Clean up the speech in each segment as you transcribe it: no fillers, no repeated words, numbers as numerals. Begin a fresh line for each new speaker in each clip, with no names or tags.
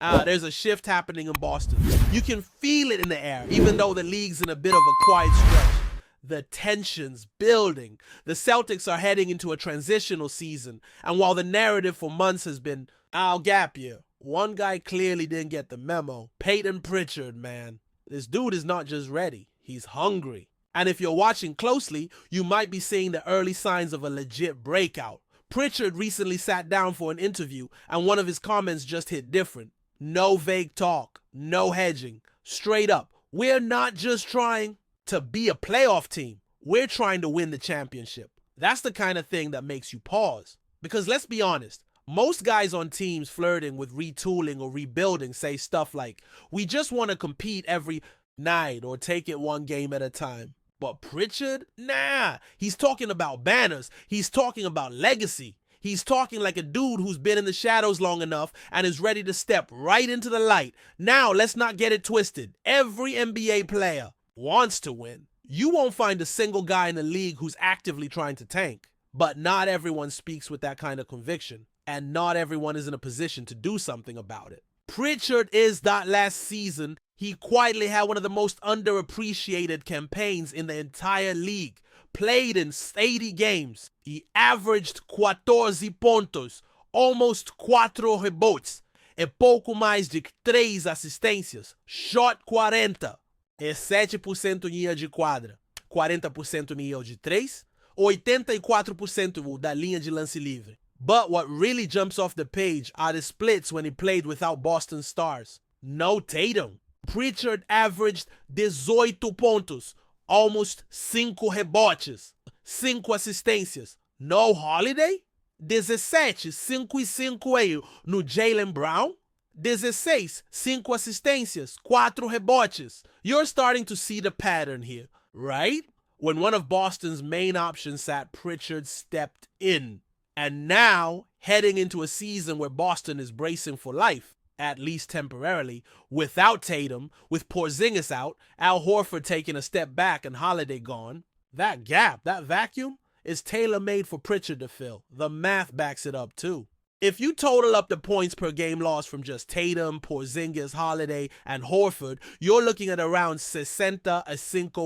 There's a shift happening in Boston. You can feel it in the air, even though the league's in a bit of a quiet stretch. The tension's building. The Celtics are heading into a transitional season, and while the narrative for months has been, I'll gap you, one guy clearly didn't get the memo. Payton Pritchard, man. This dude is not just ready, he's hungry. And if you're watching closely, you might be seeing the early signs of a legit breakout. Pritchard recently sat down for an interview, and one of his comments just hit different. No vague talk, no hedging. Straight up, we're not just trying to be a playoff team. We're trying to win the championship. That's the kind of thing that makes you pause. Because let's be honest, most guys on teams flirting with retooling or rebuilding say stuff like, we just want to compete every night or take it one game at a time. But Pritchard? Nah, he's talking about banners. He's talking about legacy. He's talking like a dude who's been in the shadows long enough and is ready to step right into the light. Now, let's not get it twisted. Every NBA player wants to win. You won't find a single guy in the league who's actively trying to tank. But not everyone speaks with that kind of conviction, and not everyone is in a position to do something about it. Pritchard is that last season, he quietly had one of the most underappreciated campaigns in the entire league. Played in 80 games. He averaged 14 pontos, almost 4 rebotes, e pouco mais de 3 assistências. Shot 40, e 7% em linha de quadra, 40% em linha de 3, 84% da linha de lance livre. But what really jumps off the page are the splits when he played without Boston stars. No Tatum. Pritchard averaged 18 pontos, almost 5 rebotes, 5 assistências. No Holiday? 17, 5 e 5 aí no Jaylen Brown? 16, 5 assistências, 4 rebotes. You're starting to see the pattern here, right? When one of Boston's main options sat, Pritchard stepped in. And now, heading into a season where Boston is bracing for life, at least temporarily, without Tatum, with Porzingis out, Al Horford taking a step back and Holiday gone, that gap, that vacuum, is tailor-made for Pritchard to fill. The math backs it up too. If you total up the points per game lost from just Tatum, Porzingis, Holiday, and Horford, you're looking at around 65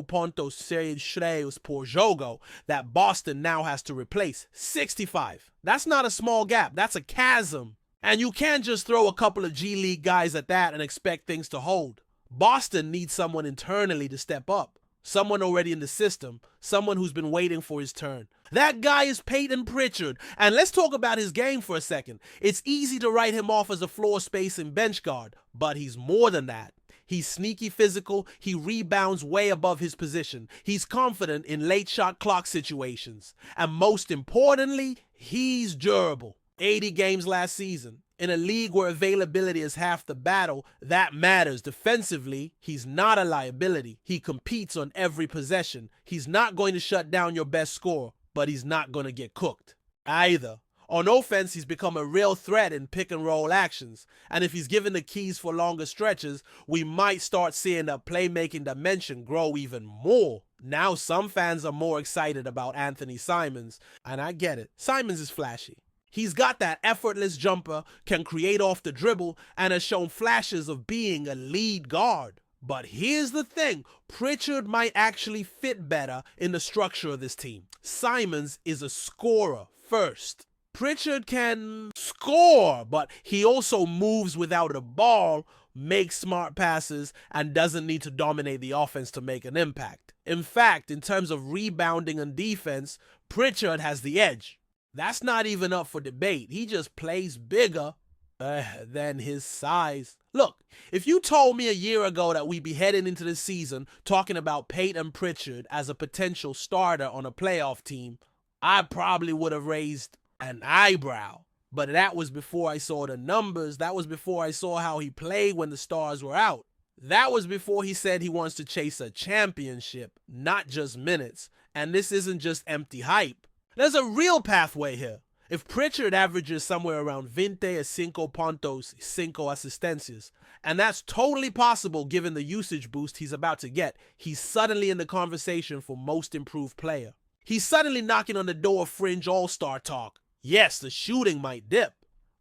pontos cheios por jogo that Boston now has to replace. 65. That's not a small gap. That's a chasm. And you can't just throw a couple of G League guys at that and expect things to hold. Boston needs someone internally to step up. Someone already in the system. Someone who's been waiting for his turn. That guy is Payton Pritchard. And let's talk about his game for a second. It's easy to write him off as a floor spacing bench guard, but he's more than that. He's sneaky physical. He rebounds way above his position. He's confident in late shot clock situations. And most importantly, he's durable. 80 games last season. In a league where availability is half the battle, that matters. Defensively, he's not a liability. He competes on every possession. He's not going to shut down your best scorer, but he's not going to get cooked either. On offense, he's become a real threat in pick and roll actions. And if he's given the keys for longer stretches, we might start seeing the playmaking dimension grow even more. Now some fans are more excited about Anthony Simons, and I get it. Simons is flashy. He's got that effortless jumper, can create off the dribble, and has shown flashes of being a lead guard. But here's the thing, Pritchard might actually fit better in the structure of this team. Simons is a scorer first. Pritchard can score, but he also moves without the ball, makes smart passes, and doesn't need to dominate the offense to make an impact. In fact, in terms of rebounding and defense, Pritchard has the edge. That's not even up for debate. He just plays bigger than his size. Look, if you told me a year ago that we'd be heading into the season talking about Payton Pritchard as a potential starter on a playoff team, I probably would have raised an eyebrow. But that was before I saw the numbers. That was before I saw how he played when the stars were out. That was before he said he wants to chase a championship, not just minutes. And this isn't just empty hype. There's a real pathway here. If Pritchard averages somewhere around 25 puntos, 5 asistencias, and that's totally possible given the usage boost he's about to get, he's suddenly in the conversation for most improved player. He's suddenly knocking on the door of fringe all-star talk. Yes, the shooting might dip.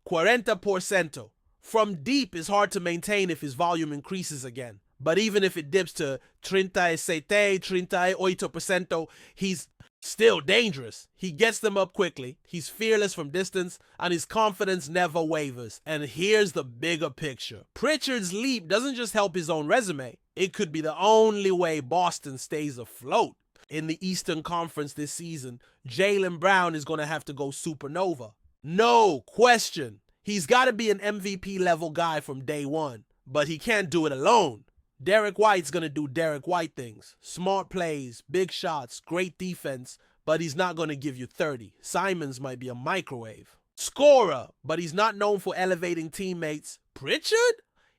40%, From deep is hard to maintain if his volume increases again. But even if it dips to 37, 38%, he's still dangerous. He gets them up quickly, he's fearless from distance, and his confidence never wavers. And here's the bigger picture. Pritchard's leap doesn't just help his own resume, it could be the only way Boston stays afloat. In the Eastern Conference this season, Jaylen Brown is going to have to go supernova. No question. He's got to be an MVP level guy from day one, but he can't do it alone. Derek White's going to do Derek White things. Smart plays, big shots, great defense, but he's not going to give you 30. Simons might be a microwave. Scorer, but he's not known for elevating teammates. Pritchard?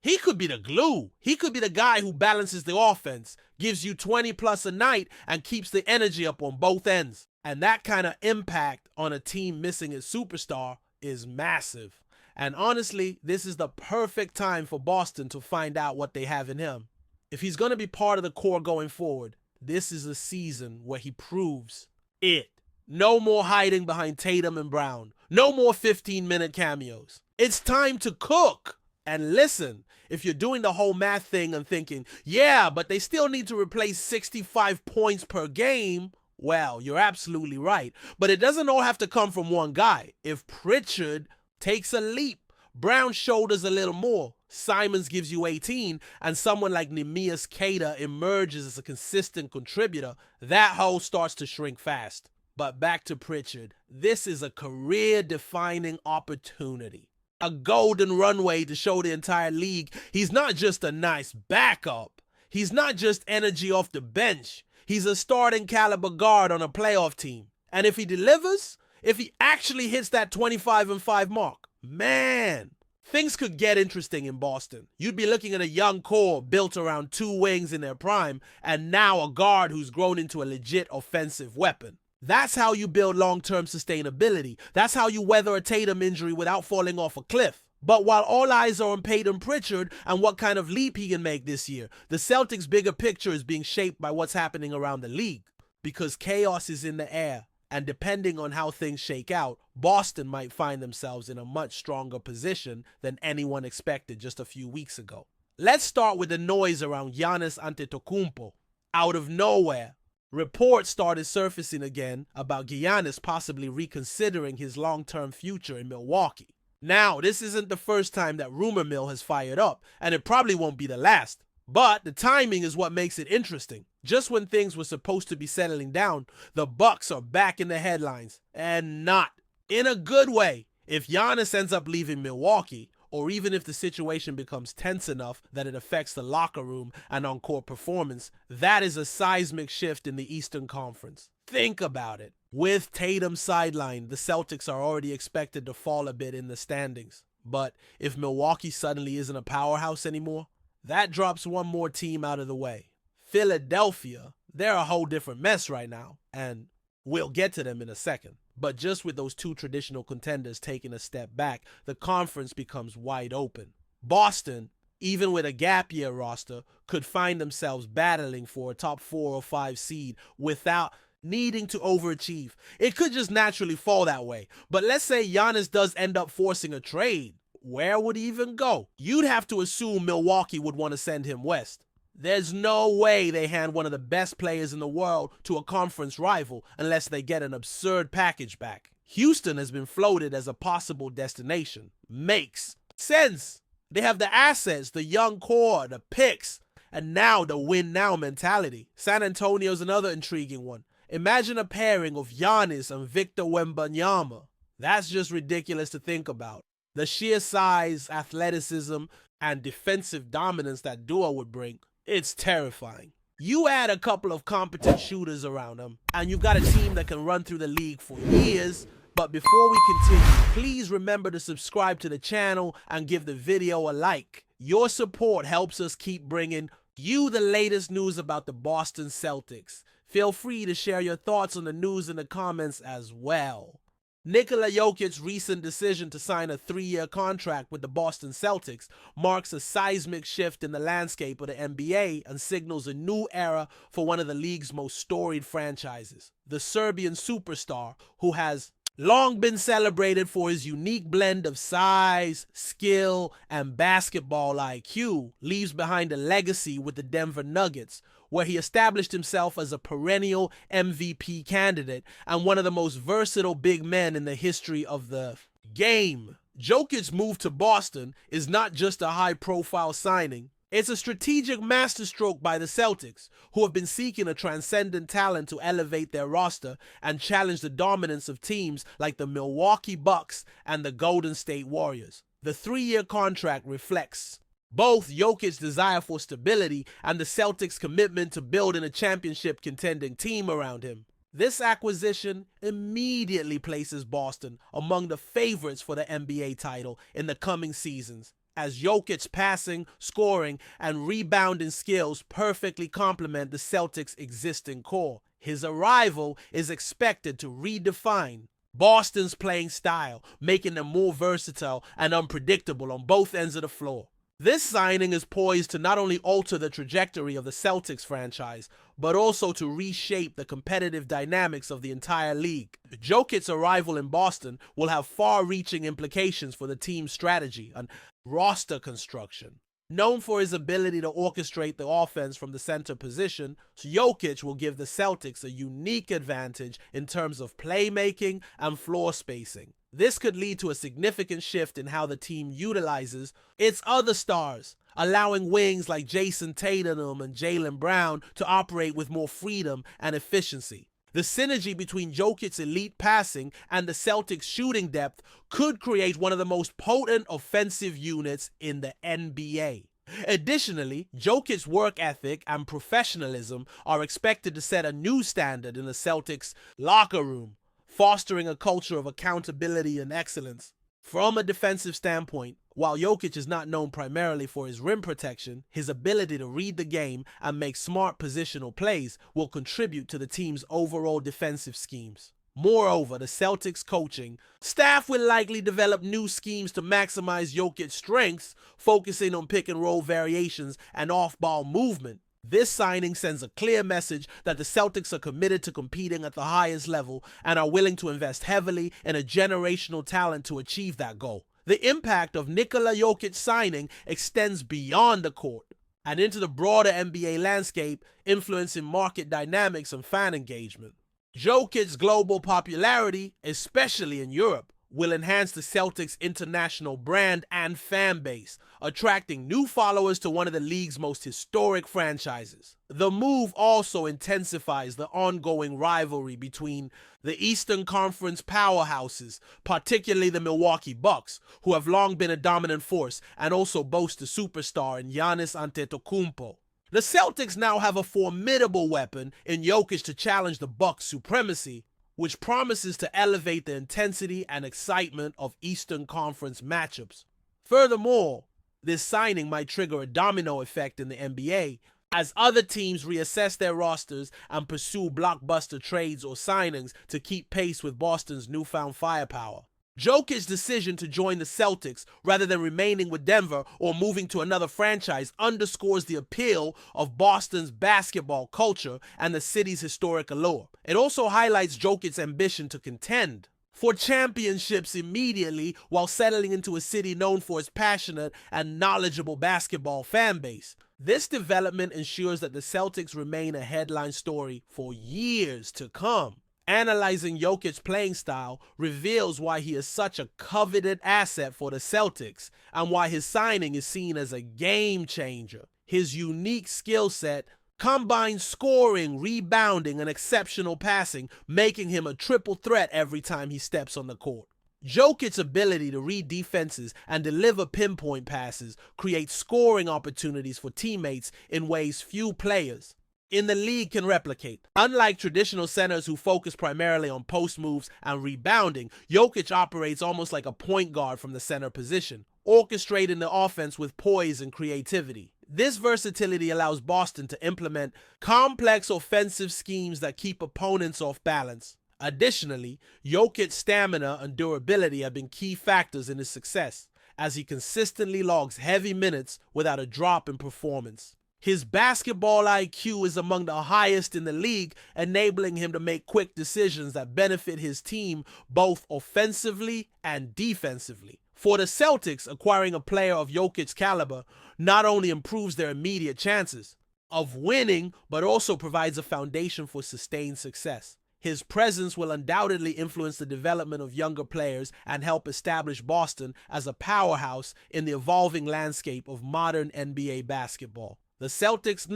He could be the glue. He could be the guy who balances the offense, gives you 20 plus a night, and keeps the energy up on both ends. And that kind of impact on a team missing its superstar is massive. And honestly, this is the perfect time for Boston to find out what they have in him. If he's going to be part of the core going forward, this is a season where he proves it. No more hiding behind Tatum and Brown. No more 15-minute cameos. It's time to cook. And listen, if you're doing the whole math thing and thinking, yeah, but they still need to replace 65 points per game, well, you're absolutely right. But it doesn't all have to come from one guy. If Pritchard takes a leap, Brown shoulders a little more, Simons gives you 18, and someone like Neemias Queta emerges as a consistent contributor, that hole starts to shrink fast. But back to Pritchard, this is a career-defining opportunity. A golden runway to show the entire league he's not just a nice backup. He's not just energy off the bench. He's a starting caliber guard on a playoff team. And if he delivers, if he actually hits that 25-5 mark, man, things could get interesting in Boston. You'd be looking at a young core built around two wings in their prime, and now a guard who's grown into a legit offensive weapon. That's how you build long-term sustainability. That's how you weather a Tatum injury without falling off a cliff. But while all eyes are on Payton Pritchard and what kind of leap he can make this year, the Celtics' bigger picture is being shaped by what's happening around the league. Because chaos is in the air, and depending on how things shake out, Boston might find themselves in a much stronger position than anyone expected just a few weeks ago. Let's start with the noise around Giannis Antetokounmpo. Out of nowhere, reports started surfacing again about Giannis possibly reconsidering his long-term future in Milwaukee. Now, this isn't the first time that rumor mill has fired up, and it probably won't be the last. But the timing is what makes it interesting. Just when things were supposed to be settling down, the Bucks are back in the headlines. And not in a good way. If Giannis ends up leaving Milwaukee, or even if the situation becomes tense enough that it affects the locker room and on-court performance, that is a seismic shift in the Eastern Conference. Think about it. With Tatum sidelined, the Celtics are already expected to fall a bit in the standings. But if Milwaukee suddenly isn't a powerhouse anymore, that drops one more team out of the way. Philadelphia, they're a whole different mess right now, and we'll get to them in a second. But just with those two traditional contenders taking a step back, the conference becomes wide open. Boston, even with a gap year roster, could find themselves battling for a top 4 or 5 seed without needing to overachieve. It could just naturally fall that way. But let's say Giannis does end up forcing a trade. Where would he even go? You'd have to assume Milwaukee would want to send him west. There's no way they hand one of the best players in the world to a conference rival unless they get an absurd package back. Houston has been floated as a possible destination. Makes sense. They have the assets, the young core, the picks, and now the win now mentality. San Antonio's another intriguing one. Imagine a pairing of Giannis and Victor Wembanyama. That's just ridiculous to think about. The sheer size, athleticism, and defensive dominance that duo would bring, it's terrifying. You add a couple of competent shooters around them, and you've got a team that can run through the league for years. But before we continue, please remember to subscribe to the channel and give the video a like. Your support helps us keep bringing you the latest news about the Boston Celtics. Feel free to share your thoughts on the news in the comments as well. Nikola Jokic's recent decision to sign a 3-year contract with the Boston Celtics marks a seismic shift in the landscape of the NBA and signals a new era for one of the league's most storied franchises. The Serbian superstar, who has Long been celebrated for his unique blend of size, skill, and basketball IQ, leaves behind a legacy with the Denver Nuggets, where he established himself as a perennial MVP candidate and one of the most versatile big men in the history of the game. Jokic's move to Boston is not just a high-profile signing. It's a strategic masterstroke by the Celtics, who have been seeking a transcendent talent to elevate their roster and challenge the dominance of teams like the Milwaukee Bucks and the Golden State Warriors. The 3-year contract reflects both Jokic's desire for stability and the Celtics' commitment to building a championship-contending team around him. This acquisition immediately places Boston among the favorites for the NBA title in the coming seasons, as Jokic's passing, scoring, and rebounding skills perfectly complement the Celtics' existing core. His arrival is expected to redefine Boston's playing style, making them more versatile and unpredictable on both ends of the floor. This signing is poised to not only alter the trajectory of the Celtics franchise, but also to reshape the competitive dynamics of the entire league. Jokic's arrival in Boston will have far-reaching implications for the team's strategy and roster construction. Known for his ability to orchestrate the offense from the center position, Jokic will give the Celtics a unique advantage in terms of playmaking and floor spacing. This could lead to a significant shift in how the team utilizes its other stars, allowing wings like Jason Tatum and Jaylen Brown to operate with more freedom and efficiency. The synergy between Jokic's elite passing and the Celtics' shooting depth could create one of the most potent offensive units in the NBA. Additionally, Jokic's work ethic and professionalism are expected to set a new standard in the Celtics' locker room, fostering a culture of accountability and excellence. From a defensive standpoint, while Jokic is not known primarily for his rim protection, his ability to read the game and make smart positional plays will contribute to the team's overall defensive schemes. Moreover, the Celtics coaching staff will likely develop new schemes to maximize Jokic's strengths, focusing on pick-and-roll variations and off-ball movement. This signing sends a clear message that the Celtics are committed to competing at the highest level and are willing to invest heavily in a generational talent to achieve that goal. The impact of Nikola Jokic signing extends beyond the court and into the broader NBA landscape, influencing market dynamics and fan engagement. Jokic's global popularity, especially in Europe, will enhance the Celtics' international brand and fan base, attracting new followers to one of the league's most historic franchises. The move also intensifies the ongoing rivalry between the Eastern Conference powerhouses, particularly the Milwaukee Bucks, who have long been a dominant force and also boast a superstar in Giannis Antetokounmpo. The Celtics now have a formidable weapon in Jokic to challenge the Bucks' supremacy, which promises to elevate the intensity and excitement of Eastern Conference matchups. Furthermore, this signing might trigger a domino effect in the NBA as other teams reassess their rosters and pursue blockbuster trades or signings to keep pace with Boston's newfound firepower. Jokic's decision to join the Celtics rather than remaining with Denver or moving to another franchise underscores the appeal of Boston's basketball culture and the city's historic allure. It also highlights Jokic's ambition to contend for championships immediately while settling into a city known for its passionate and knowledgeable basketball fan base. This development ensures that the Celtics remain a headline story for years to come. Analyzing Jokic's playing style reveals why he is such a coveted asset for the Celtics and why his signing is seen as a game changer. His unique skill set combines scoring, rebounding, and exceptional passing, making him a triple threat every time he steps on the court. Jokic's ability to read defenses and deliver pinpoint passes creates scoring opportunities for teammates in ways few players in the league can replicate. Unlike traditional centers who focus primarily on post moves and rebounding, Jokic operates almost like a point guard from the center position, orchestrating the offense with poise and creativity. This versatility allows Boston to implement complex offensive schemes that keep opponents off balance. Additionally, Jokic's stamina and durability have been key factors in his success, as he consistently logs heavy minutes without a drop in performance. His basketball IQ is among the highest in the league, enabling him to make quick decisions that benefit his team both offensively and defensively. For the Celtics, acquiring a player of Jokic's caliber not only improves their immediate chances of winning, but also provides a foundation for sustained success. His presence will undoubtedly influence the development of younger players and help establish Boston as a powerhouse in the evolving landscape of modern NBA basketball. The Celtics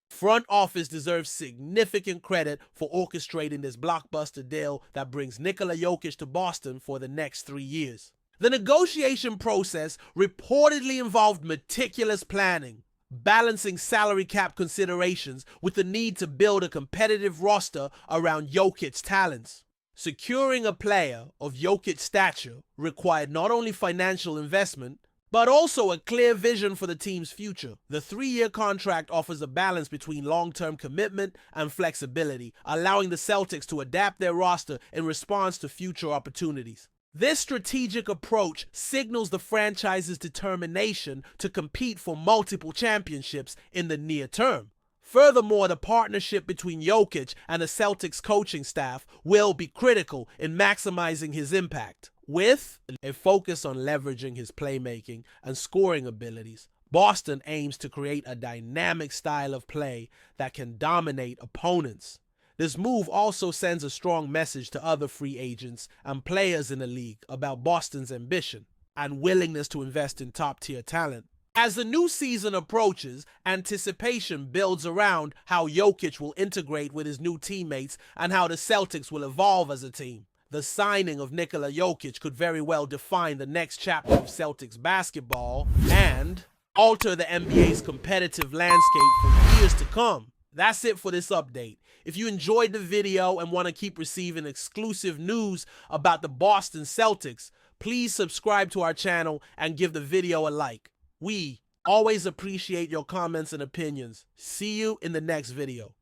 front office deserves significant credit for orchestrating this blockbuster deal that brings Nikola Jokic to Boston for the next 3 years. The negotiation process reportedly involved meticulous planning, balancing salary cap considerations with the need to build a competitive roster around Jokic's talents. Securing a player of Jokic's stature required not only financial investment, but also a clear vision for the team's future. The 3-year contract offers a balance between long-term commitment and flexibility, allowing the Celtics to adapt their roster in response to future opportunities. This strategic approach signals the franchise's determination to compete for multiple championships in the near term. Furthermore, the partnership between Jokic and the Celtics coaching staff will be critical in maximizing his impact. With a focus on leveraging his playmaking and scoring abilities, Boston aims to create a dynamic style of play that can dominate opponents. This move also sends a strong message to other free agents and players in the league about Boston's ambition and willingness to invest in top-tier talent. As the new season approaches, anticipation builds around how Jokic will integrate with his new teammates and how the Celtics will evolve as a team. The signing of Nikola Jokic could very well define the next chapter of Celtics basketball and alter the NBA's competitive landscape for years to come. That's it for this update. If you enjoyed the video and want to keep receiving exclusive news about the Boston Celtics, please subscribe to our channel and give the video a like. We always appreciate your comments and opinions. See you in the next video.